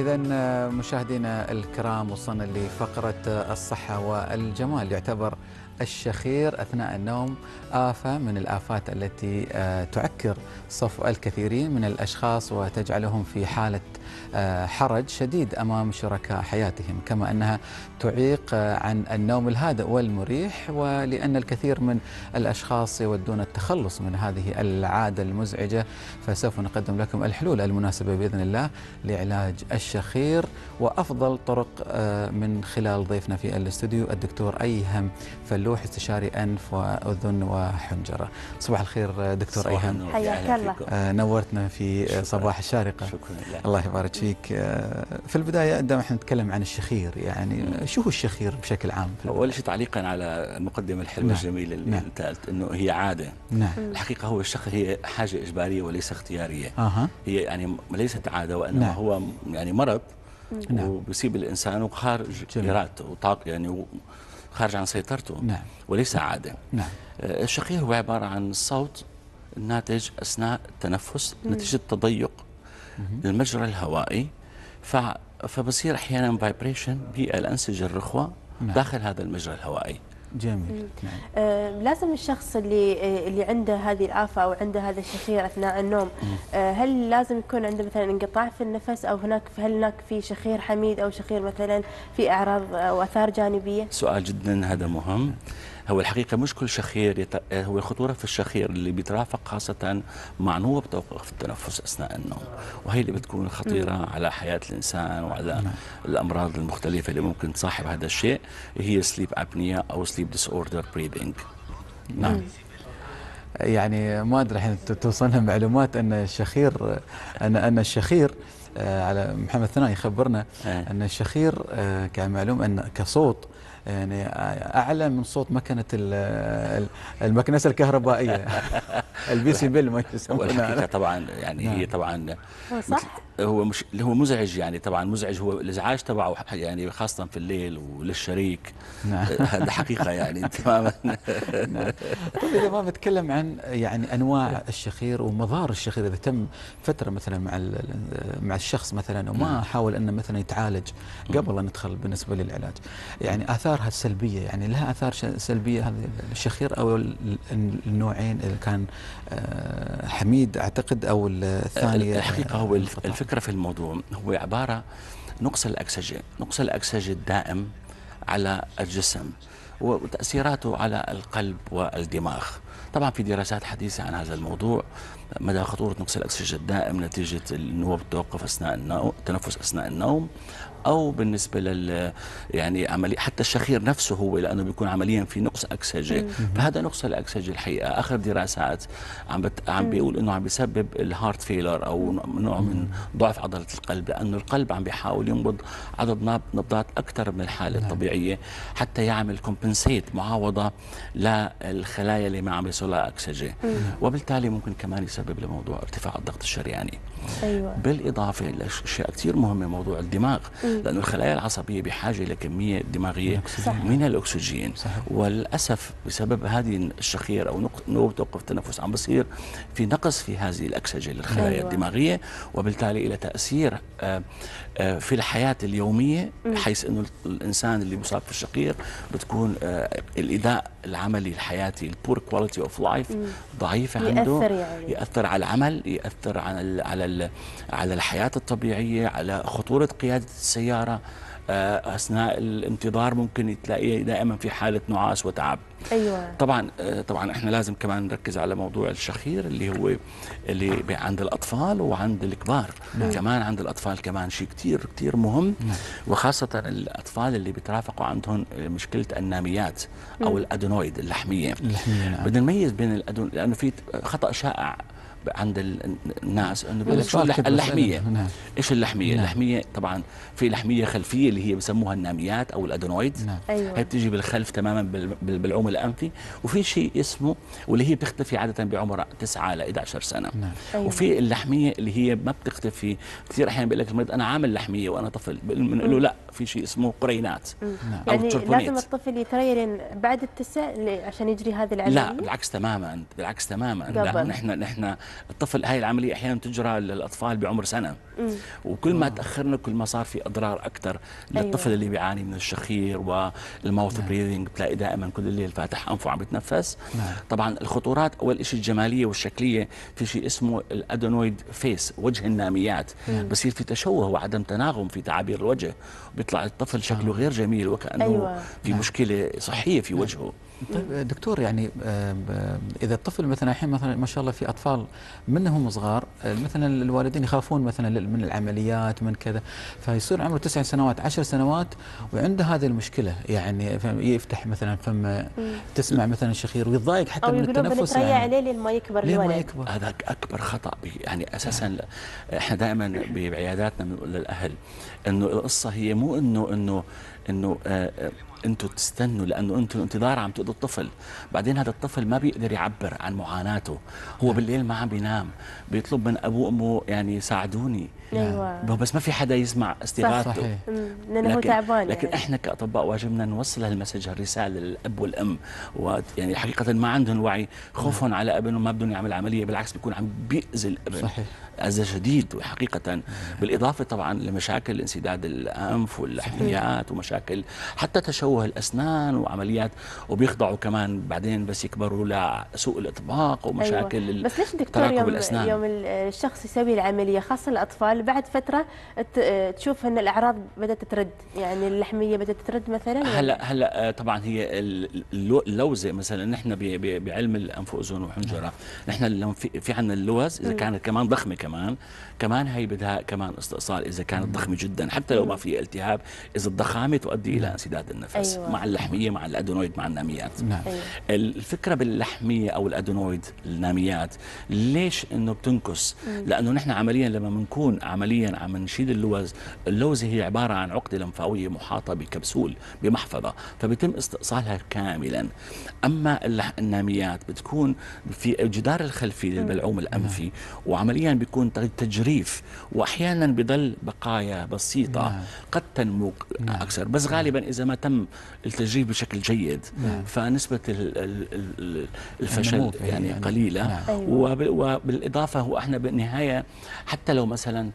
إذا مشاهدينا الكرام، وصلنا لفقرة الصحة والجمال. يعتبر الشخير أثناء النوم آفة من الآفات التي تعكر صفو الكثيرين من الأشخاص وتجعلهم في حالة حرج شديد أمام شركاء حياتهم، كما أنها تعيق عن النوم الهادئ والمريح. ولأن الكثير من الأشخاص يودون التخلص من هذه العادة المزعجة، فسوف نقدم لكم الحلول المناسبة بإذن الله لعلاج الشخير، وأفضل طرق من خلال ضيفنا في الاستوديو الدكتور أيهم فلوح، استشاري أنف وأذن وحنجرة. صباح الخير دكتور أيهم، حياك الله. نورتنا في صباح الشارقة. شكرا لله. الله يبارك فيك. في البداية عندما احنا نتكلم عن الشخير، يعني شو هو الشخير بشكل عام؟ أول شيء تعليقا على المقدمة الحلوة الجميلة اللي انت قلت انه هي عادة. نعم. الحقيقة هو الشخير هي حاجة إجبارية وليس اختيارية. هي يعني ليست عادة، وإنما هو يعني مرض وبيصيب الإنسان وخارج إرادته وطاق، يعني خارج عن سيطرته. نعم. وليس عادة. نعم. الشخير هو عبارة عن الصوت الناتج أثناء التنفس نتيجة تضيق المجرى الهوائي، فبصير أحيانا فايبريشن بالأنسجة الرخوة داخل هذا المجرى الهوائي. جميل. لازم الشخص اللي عنده هذه الآفة أو عنده هذا الشخير أثناء النوم، هل لازم يكون عنده مثلا انقطاع في النفس، أو هل هناك في شخير حميد أو شخير مثلا في أعراض أو آثار جانبية؟ سؤال جدا هذا مهم. هو الحقيقة مش كل شخير هو الخطورة في الشخير اللي بيترافق خاصة مع نوبة توقف التنفس أثناء النوم، وهي اللي بتكون خطيرة على حياة الإنسان وعلى الأمراض المختلفة اللي ممكن تصاحب هذا الشيء. هي سليب أبنيا أو سليب ديسوردر بريذنج. نعم. يعني ما أدري الحين توصلنا معلومات أن الشخير أن الشخير على محمد ثنائي يخبرنا أن الشخير كمعلوم أن كصوت يعني أعلى من صوت مكنة المكنسة الكهربائية البيسيبل ما يسمونها. الحقيقة طبعا يعني هي طبعا صح. هو مزعج، يعني طبعا مزعج، هو الازعاج تبعه يعني خاصة في الليل وللشريك. هذا حقيقة يعني تماما. طيب إذا ما بتكلم عن يعني أنواع الشخير ومظاهر الشخير، إذا تم فترة مثلا مع الشخص مثلا وما حاول أنه مثلا يتعالج قبل أن ندخل بالنسبة للعلاج، يعني آثارها السلبية، يعني لها آثار سلبية هذا الشخير أو النوعين، إذا كان حميد أعتقد أو الثانية؟ الحقيقة هو الفكرة في الموضوع هو عبارة نقص الأكسجة الدائم على الجسم وتأثيراته على القلب والدماغ. طبعا في دراسات حديثة عن هذا الموضوع، مدى خطورة نقص الأكسجين الدائم نتيجة النوبة التوقف أثناء التنفس أثناء النوم، أو بالنسبة يعني عملية حتى الشخير نفسه هو لأنه بيكون عمليا في نقص أكسجة. فهذا نقص الأكسجة الحقيقة آخر دراسات عم بيقول إنه عم بيسبب الهارت فيلر أو نوع من ضعف عضلة القلب، لأنه القلب عم بيحاول ينبض عدد نبضات أكثر من الحالة الطبيعية حتى يعمل كومبنسيت معاوضة للخلايا اللي ما عم بيوصلها أكسجة، وبالتالي ممكن كمان يسبب لموضوع ارتفاع الضغط الشرياني. أيوة. بالإضافة لأشياء كثير مهمة، موضوع الدماغ، لأن الخلايا العصبية بحاجة لكمية دماغية من الأكسجين. وللأسف بسبب هذه الشخير أو نوبة توقف التنفس عم بصير في نقص في هذه الأكسجة للخلايا الدماغية، وبالتالي إلى تأثير في الحياة اليومية، حيث أنه الإنسان اللي مصاب في الشخير بتكون الإداء العملي الحياتي البور كواليتي أوف لايف ضعيفة عنده، يأثر على العمل، يأثر على الحياة الطبيعية، على خطورة قيادة السيارة أثناء الانتظار، ممكن تلاقيه دائما في حالة نعاس وتعب. أيوة. طبعا احنا لازم كمان نركز على موضوع الشخير اللي عند الأطفال وعند الكبار. كمان عند الأطفال كمان شيء كتير مهم، وخاصة الأطفال اللي بيترافقوا عندهم مشكلة الناميات أو الأدينويد اللحمية. بدنا نميز بين لأنه في خطأ شائع عند الناس انه بيقول لك شو اللحميه. ايش اللحميه؟ اللحميه طبعا في لحميه خلفيه اللي هي بسموها الناميات او الادينويد. أيوة. هي بتيجي بالخلف تماما بالعوم الانفي، وفي شيء اسمه واللي هي بتختفي عاده بعمر 9 ل 11 سنه. أيوة. وفي اللحميه اللي هي ما بتختفي، كثير احيانا بيقول لك المريض انا عامل لحميه وانا طفل، بنقول له لا، في شيء اسمه قرينات او يعني تربونيت. لازم الطفل يتريل بعد التسع عشان يجري هذه العمليه؟ لا بالعكس تماما، لأن نحن الطفل هاي العمليه احيانا تجرى للاطفال بعمر سنه، وكل ما تاخرنا كل ما صار في اضرار اكثر للطفل أيوة. اللي بيعاني من الشخير والماوث بريذنج، بتلاقي دائما كل الليل فاتح انفه عم يتنفس. طبعا الخطورات اول شيء الجماليه والشكليه، في شيء اسمه الادينويد فيس، وجه الناميات، بصير في تشوه وعدم تناغم في تعابير الوجه، بيطلع الطفل شكله غير جميل وكانه أيوة. في مشكله صحيه في وجهه. طيب دكتور، يعني اذا الطفل مثلا الحين مثلا ما شاء الله في اطفال منهم صغار مثلا الوالدين يخافون مثلا من العمليات من كذا، فيصير عمره 9 سنوات 10 سنوات وعنده هذه المشكله، يعني يفتح مثلا فم تسمع مثلا شخير ويتضايق حتى او من يقولون التنفس، بنتريا يعني عليه لين ما يكبر لين ما الولد. يكبر. هذا اكبر خطا يعني اساسا. احنا دائما بعياداتنا بنقول للاهل انه القصه هي مو انه انتم تستنوا، لانه انتم انتظار عم تقضوا الطفل، بعدين هذا الطفل ما بيقدر يعبر عن معاناته، هو بالليل ما عم بينام، بيطلب من ابوه وامه يعني ساعدوني، ايوه بس ما في حدا يسمع استغاثته. صحيح. لانه هو تعبان. لكن يعني احنا كاطباء واجبنا نوصل هالمسج، هالرساله للاب والام، ويعني حقيقه ما عندهم وعي، خوفهم على ابنهم ما بدهم يعمل عمليه، بالعكس بيكون عم بيأذي الابن. صحيح. أذى شديد حقيقة، بالإضافة طبعا لمشاكل انسداد الأنف واللحميات ومشاكل حتى تشوه الأسنان وعمليات، وبيخضعوا كمان بعدين بس يكبروا لسوء الإطباق ومشاكل أيوة. بس ليش دكتور تراكب الأسنان. يوم الشخص يسوي العملية خاصة الأطفال بعد فترة تشوف أن الأعراض بدأت ترد، يعني اللحمية بدأت ترد مثلا؟ هلا طبعا هي اللوزة مثلا، نحن بعلم الأنف وأذن وحنجرة، نحن لما في عندنا اللوز إذا كانت كمان ضخمة كمان هي بدها كمان استئصال إذا كانت ضخمة جدا، حتى لو ما في التهاب، إذا الضخامة تؤدي إلى انسداد النفس. أيوة. مع اللحمية مع الأدينويد مع الناميات. نعم. أيوة. الفكرة باللحمية أو الأدينويد الناميات ليش إنه بتنكس؟ لأنه نحن عمليا لما بنكون عمليا عم نشيل اللوزة هي عبارة عن عقدة لمفاوية محاطة بكبسول بمحفظة، فبيتم استئصالها كاملا. أما الناميات بتكون في الجدار الخلفي للبلعوم الأنفي، وعمليا بيكون تجريف، واحيانا بضل بقايا بسيطه قد تنمو اكثر، بس غالبا اذا ما تم التجريف بشكل جيد فنسبه الفشل يعني قليله. وبالاضافه هو احنا بالنهايه حتى لو مثلا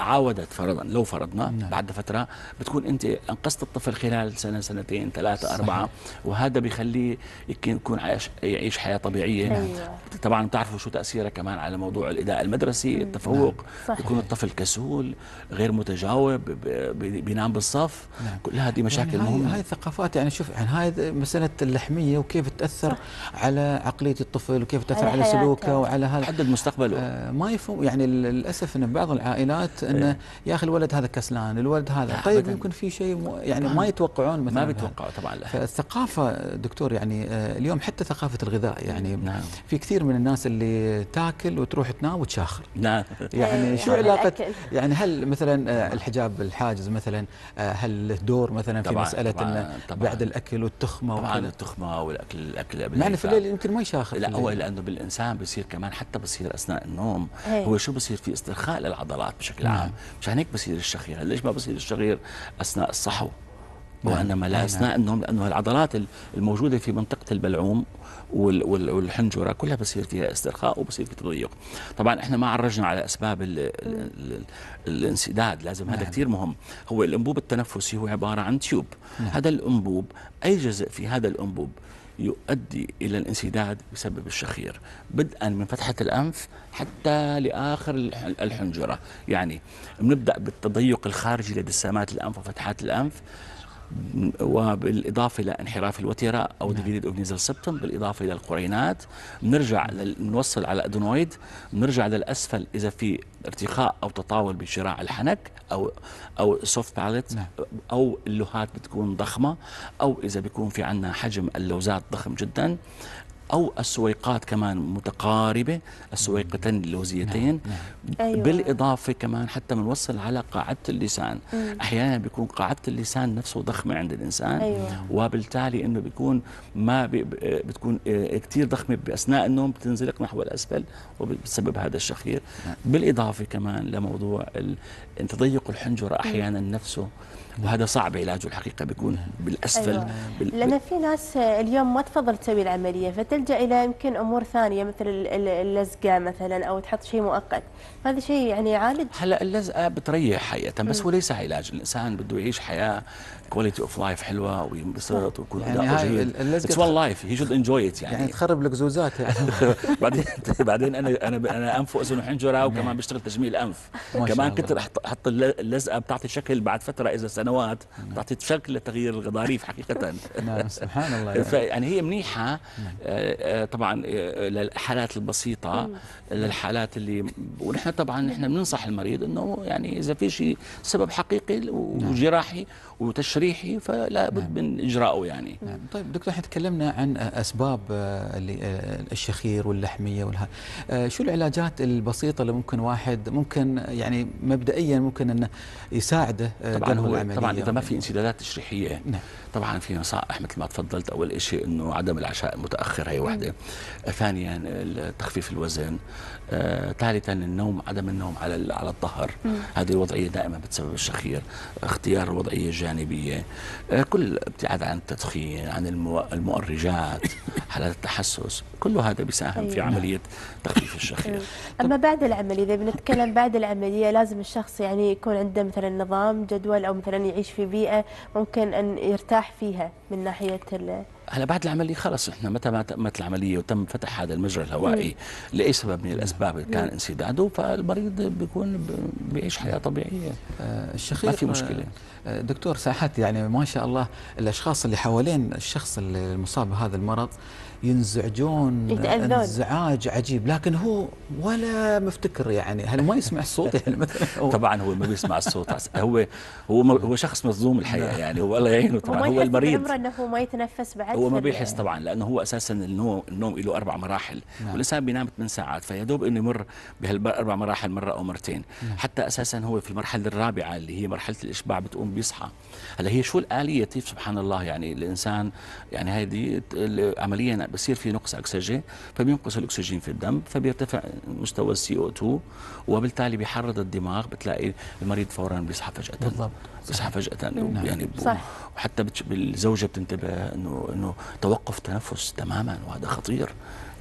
عاودت فرضا، لو فرضنا بعد فترة بتكون أنت أنقذت الطفل خلال سنة سنتين ثلاثة أربعة، وهذا بيخليه يكون يعيش حياة طبيعية. طبعا بتعرفوا شو تأثيره كمان على موضوع الأداء المدرسي، التفوق، يكون الطفل كسول غير متجاوب، بينام بالصف. كل هذه مشاكل يعني مهمة. هاي الثقافات، يعني شوف يعني هاي مسألة اللحمية وكيف تأثر على عقلية الطفل وكيف تأثر على سلوكه وعلى هذا، تحدد مستقبله. ما يفهم يعني للأسف أن بعض العائلات انه يا اخي الولد هذا كسلان، الولد هذا طيب يمكن في شيء يعني ما يتوقعون مثلا، ما بيتوقعوا طبعا. فالثقافه دكتور يعني اليوم حتى ثقافه الغذاء، يعني في كثير من الناس اللي تاكل وتروح تنام وتشاخر. يعني شو علاقه، يعني هل مثلا الحجاب الحاجز مثلا هل له دور مثلا في مساله انه بعد الاكل والتخمه؟ طبعا التخمه والاكل قبل، معنى في الليل يمكن ما يشاخر. لا هو لانه بالانسان بصير كمان حتى بصير اثناء النوم هو شو بصير في استرخاء للعضلات بشكل عام، مشان هيك بصير الشخير. ليش ما بصير الشخير اثناء الصحو وانما لا اثناء النوم؟ لانه العضلات الموجوده في منطقه البلعوم والحنجره كلها بصير فيها استرخاء وبصير في تضيق. طبعا احنا ما عرجنا على اسباب الانسداد، لازم هذا كثير مهم. هو الانبوب التنفسي هو عباره عن تيوب. هذا الانبوب اي جزء في هذا الانبوب يؤدي إلى الانسداد بسبب الشخير، بدءا من فتحة الأنف حتى لآخر الحنجرة. يعني بنبدأ بالتضيق الخارجي لدسامات الأنف وفتحات الأنف، وبالإضافة إلى انحراف الوتيرة أو ديفيدد أوف سبتم، بالإضافة إلى القرينات، بنوصل على الأدينويد، بنرجع للأسفل إذا في ارتخاء أو تطاول بشراع الحنك أو سوفت باليت، أو اللوهات بتكون ضخمة، أو إذا بيكون في عنا حجم اللوزات ضخم جدا، أو السويقات كمان متقاربة، السويقتين اللوزيتين. أيوة. بالإضافة كمان حتى بنوصل على قاعدة اللسان. أحيانا بيكون قاعدة اللسان نفسه ضخمة عند الإنسان. أيوة. وبالتالي إنه بيكون ما بتكون كتير ضخمة بأثناء النوم، بتنزلق نحو الأسفل وبسبب هذا الشخير. بالإضافة كمان لموضوع تضيق الحنجرة أحيانا نفسه وهذا صعب علاجه الحقيقة، بيكون بالأسفل. أيوة. لأن في ناس اليوم ما تفضل تسوي العملية، فتلجأ إلى يمكن أمور ثانية مثل اللزقة مثلا، أو تحط شيء مؤقت. هذا شيء يعني يعالج. هلا اللزقة بتريح حقيقة، بس هو ليس علاج. الإنسان بده يعيش حياة كواليتي اوف لايف حلوة وينبسط ويكون يعني أداؤه جيد. اتس وان لايف، هي شود انجوي ات يعني تخرب لك زوزات يعني. بعدين انا انف واذن وحنجره، وكمان بشتغل تجميل انف كمان. كنت رح احط اللزقه بتعطي شكل بعد فتره، اذا سنوات بتعطي شكل لتغيير الغضاريف حقيقه. نعم سبحان الله. يعني هي منيحه طبعا للحالات البسيطه، للحالات اللي، ونحن طبعا نحن بننصح المريض انه يعني اذا في شيء سبب حقيقي وجراحي وتشريحي فلا بد من اجراءه يعني. نعم. طيب دكتور، احنا تكلمنا عن اسباب الشخير واللحميه شو العلاجات البسيطه اللي ممكن واحد ممكن يعني مبدئيا ممكن انه يساعده طبعا قبل هو العمليه؟ طبعا اذا ما في انسدادات تشريحيه، نعم. طبعا في نصائح مثل ما تفضلت. اول شيء انه عدم العشاء المتاخر، هي وحده. ثانيا تخفيف الوزن. ثالثا النوم، عدم النوم على الظهر. هذه الوضعيه دائما بتسبب الشخير. اختيار الوضعيه الجانبيه. كل ابتعاد عن التدخين، عن المؤرجات، حالات التحسس، كل هذا بيساهم في عمليه تخفيف الشخير. اما بعد العمليه، اذا بنتكلم بعد العمليه، لازم الشخص يعني يكون عنده مثلا نظام جدول، او مثلا يعيش في بيئه ممكن ان يرتاح فيها من ناحيه هلا بعد العمليه خلص، احنا متى ما تمت العمليه وتم فتح هذا المجرى الهوائي لاي سبب من الاسباب كان انسداده، فالمريض بيكون بيعيش حياه طبيعيه. الشخير ما في مشكله. دكتور، ساعات يعني ما شاء الله الاشخاص اللي حوالين الشخص المصاب بهذا المرض ينزعجون انزعاج عجيب، لكن هو ولا مفتكر يعني، هل ما يسمع الصوت يعني مثلا؟ طبعا هو ما بيسمع الصوت. هو شخص مصدوم الحقيقه يعني، هو الله يعينه. طبعا هو المريض انه ما يتنفس بعد، هو ما بيحس طبعا، لانه هو اساسا النوم له 4 مراحل. والانسان بينام 8 ساعات، فيا دوب انه يمر بهال4 مراحل مره او مرتين. حتى اساسا هو في المرحله الرابعه اللي هي مرحله الاشباع بتقوم بيصحى. هلا هي شو الاليه؟ سبحان الله، يعني الانسان يعني هذه عمليا بصير في نقص اكسجين، فبينقص الاكسجين في الدم، فبيرتفع مستوى CO2، وبالتالي بيحرض الدماغ، بتلاقي المريض فورا بيصحى فجاه. بالضبط، بيصحى فجاه يعني. صح. وحتى الزوجه بتنتبه انه توقف تنفس تماما، وهذا خطير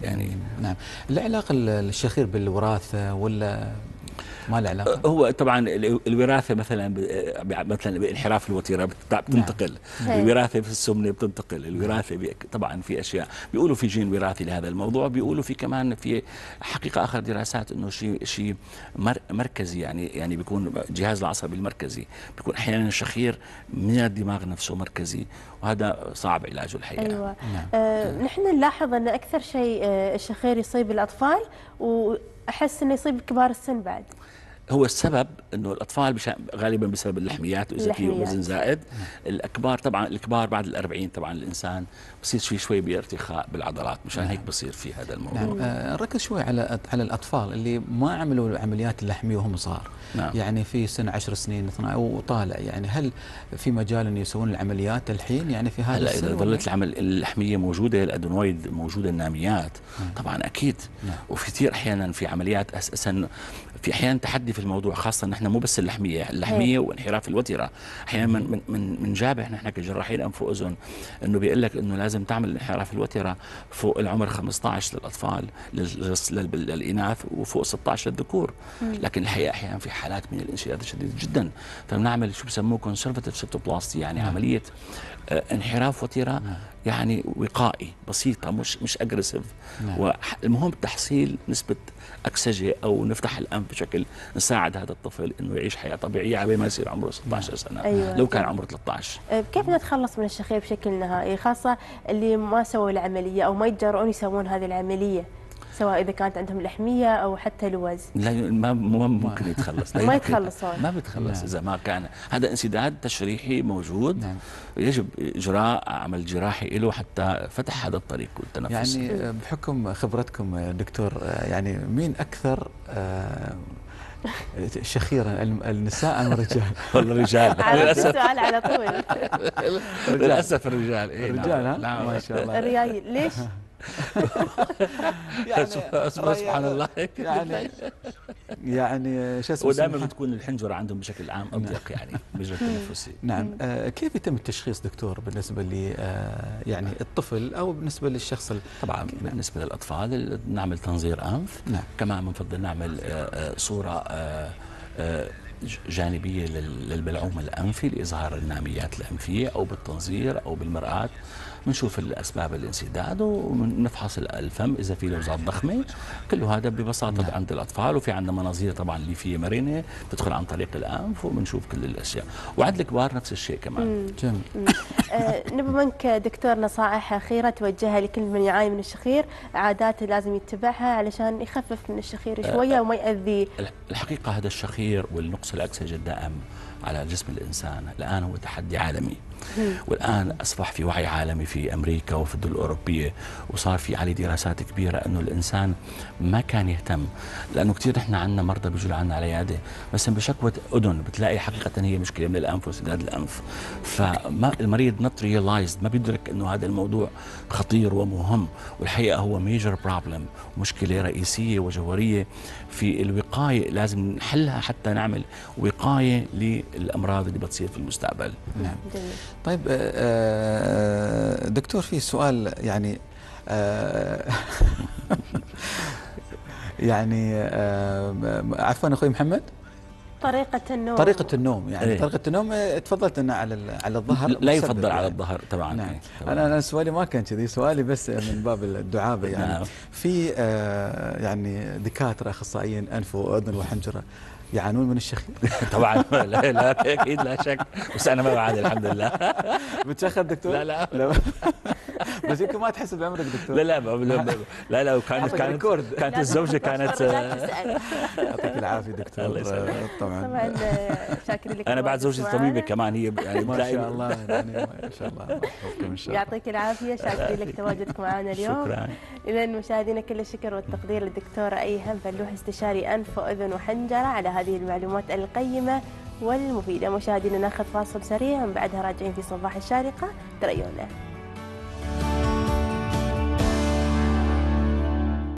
يعني. نعم. لا علاقه الشخير بالوراثه ولا ما له علاقه؟ هو طبعا الوراثه مثلا بانحراف الوتيره بتنتقل. الوراثه في السمنه بتنتقل. الوراثه طبعا في اشياء بيقولوا في جين وراثي لهذا الموضوع. بيقولوا في كمان في حقيقه اخر دراسات انه شيء مركزي، يعني بيكون الجهاز العصبي المركزي، بيكون احيانا الشخير من الدماغ نفسه مركزي، وهذا صعب علاجه الحقيقه. ايوه. نحن نلاحظ ان اكثر شيء الشخير يصيب الاطفال، واحس انه يصيب كبار السن بعد. هو السبب انه الاطفال غالبا بسبب اللحميات، واذا في وزن زائد. الكبار طبعا، الكبار بعد ال40 طبعا الانسان بصير في شوي بارتخاء بالعضلات، مشان هيك بصير في هذا الموضوع. نركز شوي على الاطفال اللي ما عملوا عمليات اللحميه وهم صغار. يعني في سن 10 سنين 12 وطالع، يعني هل في مجال ان يسوون العمليات الحين يعني في هذا السن؟ اذا ظلت اللحميه موجوده، الادينويد موجوده، الناميات طبعا اكيد. وفي كثير احيانا في عمليات اساسا، في احيانا تحدي في الموضوع، خاصه نحن مو بس اللحميه وانحراف الوتيره. احيانا من جابه نحن كجراحين انف واذن انه بيقول لك انه لازم تعمل انحراف الوتيره فوق العمر 15 للاطفال للاناث، وفوق 16 للذكور. لكن الحقيقه احيانا في حالات من الانسداد الشديد جدا، فبنعمل شو بسموه كونسرفتيف سيبتوبلاستي، يعني عمليه انحراف وتيره يعني وقائي بسيطه، مش اجريسيف. والمهم تحصيل نسبه اكسجه، او نفتح الانف بشكل نساعد هذا الطفل انه يعيش حياه طبيعيه على ما يصير عمره 16 سنه. أيوة. لو كان عمره 13. كيف نتخلص من الشخير بشكل نهائي، خاصه اللي ما سووا العمليه او ما يتجرؤون يسوون هذه العمليه، سواء اذا كانت عندهم لحميه او حتى لوز؟ لا، ما ممكن يتخلص. ما يتخلصون، ما بيتخلص اذا ما كان هذا انسداد تشريحي موجود. يجب اجراء عمل جراحي له حتى فتح هذا الطريق والتنفس. يعني بحكم خبرتكم دكتور، يعني مين اكثر شخيرا، النساء ام الرجال؟ والله الرجال للاسف. السؤال على طول. للاسف الرجال. الرجال. نعم ما شاء الله. الرجال ليش؟ سبحان الله. يعني شو اسمه، ودائما بتكون الحنجره عندهم بشكل عام اضيق يعني مجرى التنفسي. نعم. كيف يتم التشخيص دكتور بالنسبه ل يعني الطفل او بالنسبه للشخص طبعا بالنسبه للاطفال نعمل تنظير انف. نعم. كمان بنفضل نعمل صوره جانبيه للبلعوم الانفي لاظهار الناميات الانفيه، او بالتنظير او بالمرآة بنشوف الاسباب الانسداد، وبنفحص الفم اذا في لوزات ضخمه. كل هذا ببساطه نعم. عند الاطفال. وفي عندنا مناظير طبعا اللي فيه مرنه تدخل عن طريق الانف، وبنشوف كل الاشياء. وعند الكبار نفس الشيء كمان. جميل. نبي منك دكتور نصائح اخيره توجهها لكل من يعاني من الشخير، عادات لازم يتبعها علشان يخفف من الشخير شويه وما يأذي. الحقيقه هذا الشخير والنقص الاكسجه الدائم على جسم الانسان الان هو تحدي عالمي. والآن أصبح في وعي عالمي في أمريكا وفي الدول الأوروبية، وصار في عليه دراسات كبيرة أنه الإنسان ما كان يهتم. لأنه كثير نحن عندنا مرضى بيجوا عندنا على العيادة بس بشكوى أذن، بتلاقي حقيقة هي مشكلة من الأنف وسداد الأنف. فالمريض not realized، ما بيدرك أنه هذا الموضوع خطير ومهم، والحقيقة هو major problem، مشكلة رئيسية وجوهرية في الوقاية لازم نحلها حتى نعمل وقاية للأمراض اللي بتصير في المستقبل. نعم. طيب دكتور، في سؤال يعني يعني عفوا اخوي محمد، طريقة النوم يعني إيه؟ طريقة النوم تفضلت انه على الظهر، لا يفضل على الظهر طبعا. نعم. يعني انا سؤالي ما كان كذي، سؤالي بس من باب الدعابة يعني. نعم. في يعني دكاترة اخصائيين انف واذن وحنجرة يعانون من الشخير؟ طبعا لا اكيد لا شك، بس انا ما بعاني الحمد لله. بتشخر دكتور؟ لا بس يمكن ما تحس بعمرك دكتور. لا وكانت الزوجه كانت. يعطيك العافيه دكتور. الله يسلمك. طبعا شاكرين لك. انا بعد زوجتي طبيبه كمان، هي يعني ما شاء الله يعني ما شاء الله. ان شاء الله. يعطيك العافيه، شاكرين لك تواجدك معنا اليوم. شكرا. اذا مشاهدينا كل الشكر والتقدير للدكتور ايهم فلوح، استشاري انف واذن وحنجره، على هذه المعلومات القيمه والمفيده. مشاهدينا ناخذ فاصل سريع ومن بعدها راجعين في صباح الشارقه، تريونا.